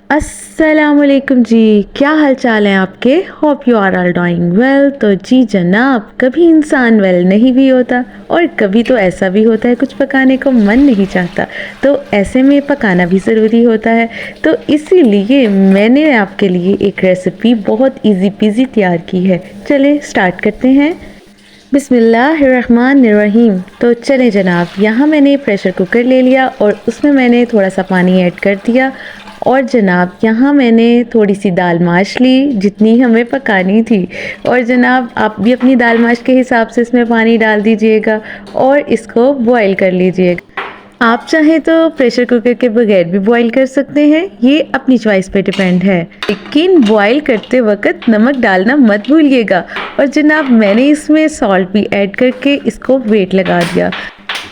अस्सलामुअलैकुम जी, क्या हाल चाल है आपके। Hope you are all doing well. तो जी जनाब, कभी इंसान वेल नहीं भी होता और कभी तो ऐसा भी होता है कुछ पकाने को मन नहीं चाहता, तो ऐसे में पकाना भी ज़रूरी होता है। तो इसीलिए मैंने आपके लिए एक रेसिपी बहुत इजी पीजी तैयार की है। चलें स्टार्ट करते हैं। बिस्मिल्लाहिर्रहमानिर्रहीम। तो चलें जनाब, यहाँ मैंने प्रेशर कुकर ले लिया और उसमें मैंने थोड़ा सा पानी ऐड कर दिया। और जनाब यहाँ मैंने थोड़ी सी दाल माश ली जितनी हमें पकानी थी। और जनाब आप भी अपनी दाल माश के हिसाब से इसमें पानी डाल दीजिएगा और इसको बॉईल कर लीजिएगा। आप चाहें तो प्रेशर कुकर के बगैर भी बॉईल कर सकते हैं, ये अपनी चॉइस पे डिपेंड है। लेकिन बॉईल करते वक्त नमक डालना मत भूलिएगा। और जनाब मैंने इसमें सॉल्ट भी ऐड करके इसको वेट लगा दिया।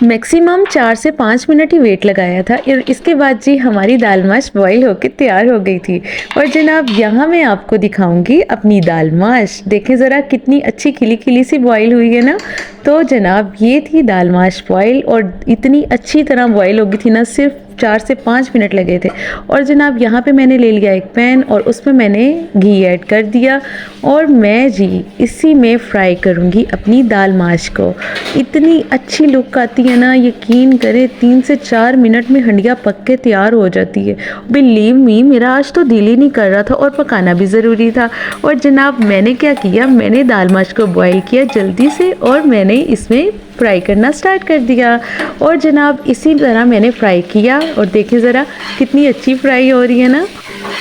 मैक्सिमम 4 से 5 मिनट ही वेट लगाया था और इसके बाद जी हमारी दाल माश बॉईल होकर तैयार हो गई थी। और जनाब यहाँ मैं आपको दिखाऊंगी अपनी दाल माश। देखें ज़रा कितनी अच्छी खिली खिली सी बॉईल हुई है ना। तो जनाब ये थी दाल माश बॉईल और इतनी अच्छी तरह बॉईल हो गई थी ना, सिर्फ 4 से 5 मिनट लगे थे। और जनाब यहाँ पे मैंने ले लिया एक पैन और उसमें मैंने घी ऐड कर दिया और मैं जी इसी में फ्राई करूँगी अपनी दाल माश को। इतनी अच्छी लुक आती है ना, यकीन करें 3 से 4 मिनट में हंडिया पक के तैयार हो जाती है। बिलीव मी, मेरा आज तो दिल ही नहीं कर रहा था और पकाना भी ज़रूरी था। और जनाब मैंने क्या किया, मैंने दाल माश को बॉईल किया जल्दी से और मैंने इसमें फ्राई करना स्टार्ट कर दिया। और जनाब इसी तरह मैंने फ्राई किया और देखिए ज़रा कितनी अच्छी फ्राई हो रही है ना।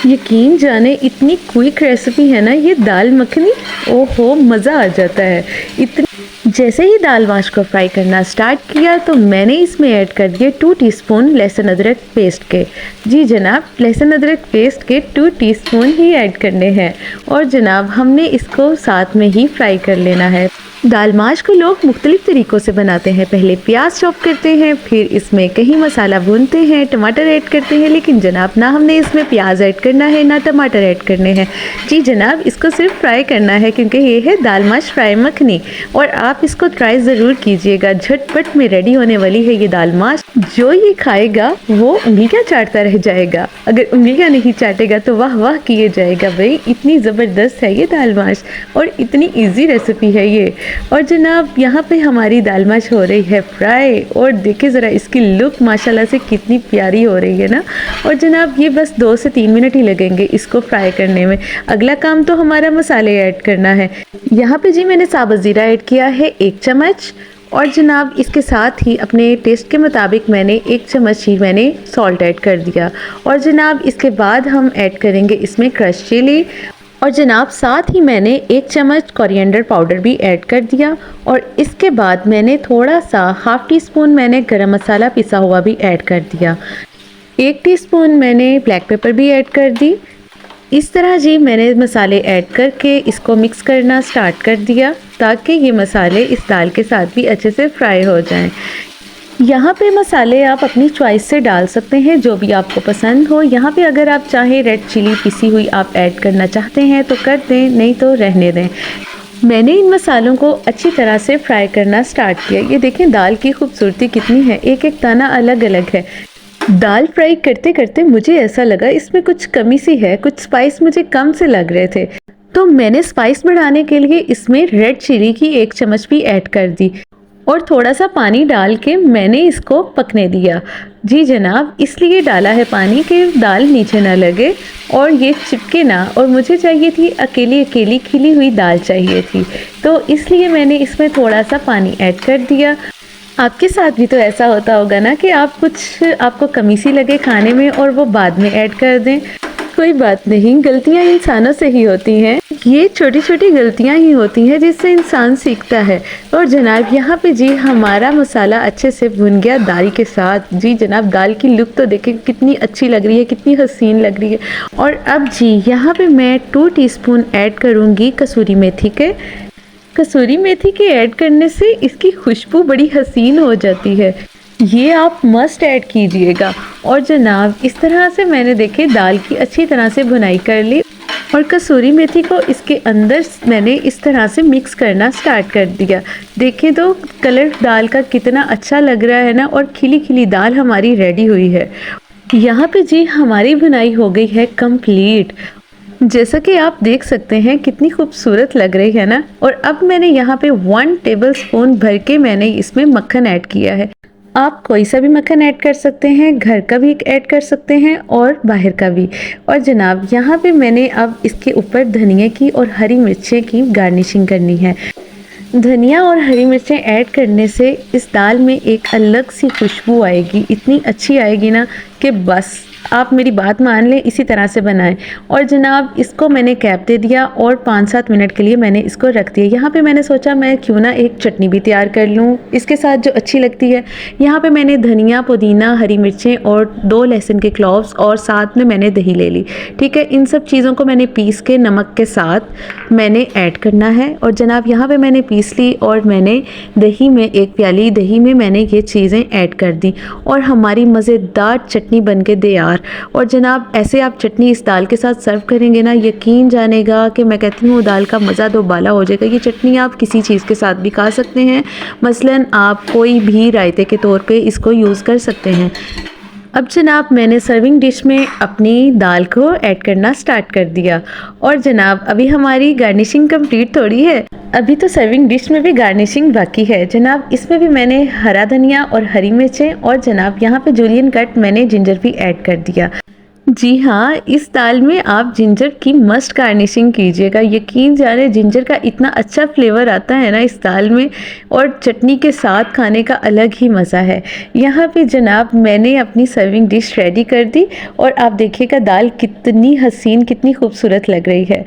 यकीन जाने इतनी क्विक रेसिपी है ना ये दाल मखनी, ओहो मज़ा आ जाता है। इतनी जैसे ही दाल माश को फ्राई करना स्टार्ट किया तो मैंने इसमें ऐड कर दिए 2 टीस्पून लहसुन अदरक पेस्ट के। जी जनाब, लहसुन अदरक पेस्ट के 2 टीस्पून ही ऐड करने हैं। और जनाब हमने इसको साथ में ही फ्राई कर लेना है। दाल माश को लोग मुख्तलिफ तरीक़ों से बनाते हैं। पहले प्याज चॉप करते हैं, फिर इसमें कहीं मसाला भूनते हैं, टमाटर ऐड करते हैं। लेकिन जनाब ना हमने इसमें प्याज ऐड करना है ना टमाटर ऐड करने हैं। जी जनाब इसको सिर्फ फ्राई करना है क्योंकि ये है दाल माश फ्राई मखनी। और आप इसको ट्राई ज़रूर कीजिएगा, झटपट में रेडी होने वाली है ये दाल माश। जो ये खाएगा वो उंगलियाँ चाटता रह जाएगा, अगर उंगलियाँ नहीं चाटेगा तो वाह वाह किए जाएगा। भाई इतनी ज़बरदस्त है ये दाल माश और इतनी ईजी रेसिपी है ये। और जनाब यहाँ पे हमारी दाल माश हो रही है फ्राई और देखिए ज़रा इसकी लुक माशाल्लाह से कितनी प्यारी हो रही है ना। और जनाब ये बस 2 से 3 मिनट ही लगेंगे इसको फ्राई करने में। अगला काम तो हमारा मसाले ऐड करना है। यहाँ पे जी मैंने साबुत ज़ीरा ऐड किया है 1 चम्मच। और जनाब इसके साथ ही अपने टेस्ट के मुताबिक मैंने 1 चम्मच ही मैंने सॉल्ट ऐड कर दिया। और जनाब इसके बाद हम ऐड करेंगे इसमें क्रश चिली। और जनाब साथ ही मैंने 1 चम्मच कोरिएंडर पाउडर भी ऐड कर दिया। और इसके बाद मैंने थोड़ा सा हाफ़ टी स्पून मैंने गरम मसाला पिसा हुआ भी ऐड कर दिया। 1 टीस्पून मैंने ब्लैक पेपर भी ऐड कर दी। इस तरह जी मैंने मसाले ऐड करके इसको मिक्स करना स्टार्ट कर दिया ताकि ये मसाले इस दाल के साथ भी अच्छे से फ्राई हो जाएं। यहाँ पे मसाले आप अपनी चॉइस से डाल सकते हैं, जो भी आपको पसंद हो। यहाँ पे अगर आप चाहें रेड चिली पिसी हुई आप ऐड करना चाहते हैं तो कर दें, नहीं तो रहने दें। मैंने इन मसालों को अच्छी तरह से फ्राई करना स्टार्ट किया। ये देखें दाल की खूबसूरती कितनी है, एक एक दाना अलग अलग है। दाल फ्राई करते करते मुझे ऐसा लगा इसमें कुछ कमी सी है, कुछ स्पाइस मुझे कम से लग रहे थे। तो मैंने स्पाइस बढ़ाने के लिए इसमें रेड चिली की 1 चम्मच भी ऐड कर दी और थोड़ा सा पानी डाल के मैंने इसको पकने दिया। जी जनाब इसलिए डाला है पानी कि दाल नीचे ना लगे और ये चिपके ना। और मुझे चाहिए थी अकेली अकेली खिली हुई दाल चाहिए थी, तो इसलिए मैंने इसमें थोड़ा सा पानी ऐड कर दिया। आपके साथ भी तो ऐसा होता होगा ना कि आपको कमी सी लगे खाने में और वो बाद में ऐड कर दें। कोई बात नहीं, गलतियां इंसानों से ही होती हैं। ये छोटी छोटी गलतियां ही होती हैं जिससे इंसान सीखता है। और जनाब यहाँ पे जी हमारा मसाला अच्छे से भुन गया दाल के साथ। जी जनाब दाल की लुक तो देखें कितनी अच्छी लग रही है, कितनी हसीन लग रही है। और अब जी यहाँ पे मैं 2 टीस्पून ऐड करूँगी कसूरी मेथी के। कसूरी मेथी के ऐड करने से इसकी खुशबू बड़ी हसीन हो जाती है, ये आप मस्ट ऐड कीजिएगा। और जनाब इस तरह से मैंने देखे दाल की अच्छी तरह से भुनाई कर ली और कसूरी मेथी को इसके अंदर मैंने इस तरह से मिक्स करना स्टार्ट कर दिया। देखें तो कलर दाल का कितना अच्छा लग रहा है ना, और खिली खिली दाल हमारी रेडी हुई है। यहाँ पे जी हमारी बुनाई हो गई है कंप्लीट। जैसा कि आप देख सकते हैं कितनी खूबसूरत लग रही है ना। और अब मैंने यहाँ पे 1 टेबलस्पून भर के मैंने इसमें मक्खन ऐड किया है। आप कोई सा भी मक्खन ऐड कर सकते हैं, घर का भी ऐड कर सकते हैं और बाहर का भी। और जनाब यहाँ पे मैंने अब इसके ऊपर धनिया की और हरी मिर्चें की गार्निशिंग करनी है। धनिया और हरी मिर्चें ऐड करने से इस दाल में एक अलग सी खुशबू आएगी, इतनी अच्छी आएगी ना कि बस आप मेरी बात मान लें, इसी तरह से बनाएं। और जनाब इसको मैंने कैप दे दिया और 5-7 मिनट के लिए मैंने इसको रख दिया। यहाँ पे मैंने सोचा मैं क्यों ना एक चटनी भी तैयार कर लूँ इसके साथ जो अच्छी लगती है। यहाँ पे मैंने धनिया, पुदीना, हरी मिर्चें और 2 लहसुन के क्लॉव्स और साथ में मैंने दही ले ली। ठीक है, इन सब चीज़ों को मैंने पीस के नमक के साथ मैंने ऐड करना है। और जनाब यहाँ पे मैंने पीस ली और मैंने दही में 1 प्याली दही में मैंने ये चीज़ें ऐड कर दी और हमारी मज़ेदार चटनी बन के तैयार। और जनाब ऐसे आप चटनी इस दाल के साथ सर्व करेंगे ना, यकीन जानेगा कि मैं कहती हूँ दाल का मज़ा दोबाला हो जाएगा। ये चटनी आप किसी चीज़ के साथ भी खा सकते हैं, मसलन आप कोई भी रायते के तौर पे इसको यूज़ कर सकते हैं। अब जनाब मैंने सर्विंग डिश में अपनी दाल को ऐड करना स्टार्ट कर दिया। और जनाब अभी हमारी गार्निशिंग कंप्लीट थोड़ी है, अभी तो सर्विंग डिश में भी गार्निशिंग बाकी है। जनाब इसमें भी मैंने हरा धनिया और हरी मिर्चें और जनाब यहाँ पे जूलियन कट मैंने जिंजर भी ऐड कर दिया। जी हाँ, इस दाल में आप जिंजर की मस्ट गार्निशिंग कीजिएगा। यकीन जाने जिंजर का इतना अच्छा फ्लेवर आता है ना इस दाल में, और चटनी के साथ खाने का अलग ही मज़ा है। यहाँ पे जनाब मैंने अपनी सर्विंग डिश रेडी कर दी और आप देखिएगा दाल कितनी हसीन, कितनी खूबसूरत लग रही है।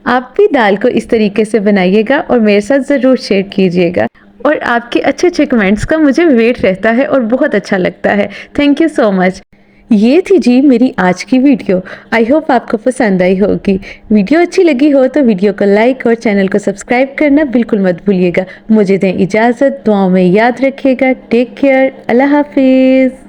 आप भी दाल को इस तरीके से बनाइएगा और मेरे साथ ज़रूर शेयर कीजिएगा। और आपके अच्छे अच्छे कमेंट्स का मुझे वेट रहता है और बहुत अच्छा लगता है। Thank you so much. ये थी जी मेरी आज की वीडियो। आई होप आपको पसंद आई होगी। वीडियो अच्छी लगी हो तो वीडियो को लाइक और चैनल को सब्सक्राइब करना बिल्कुल मत भूलिएगा। मुझे दें इजाज़त, दुआओं में याद रखिएगा। टेक केयर, अल्लाह हाफिज़।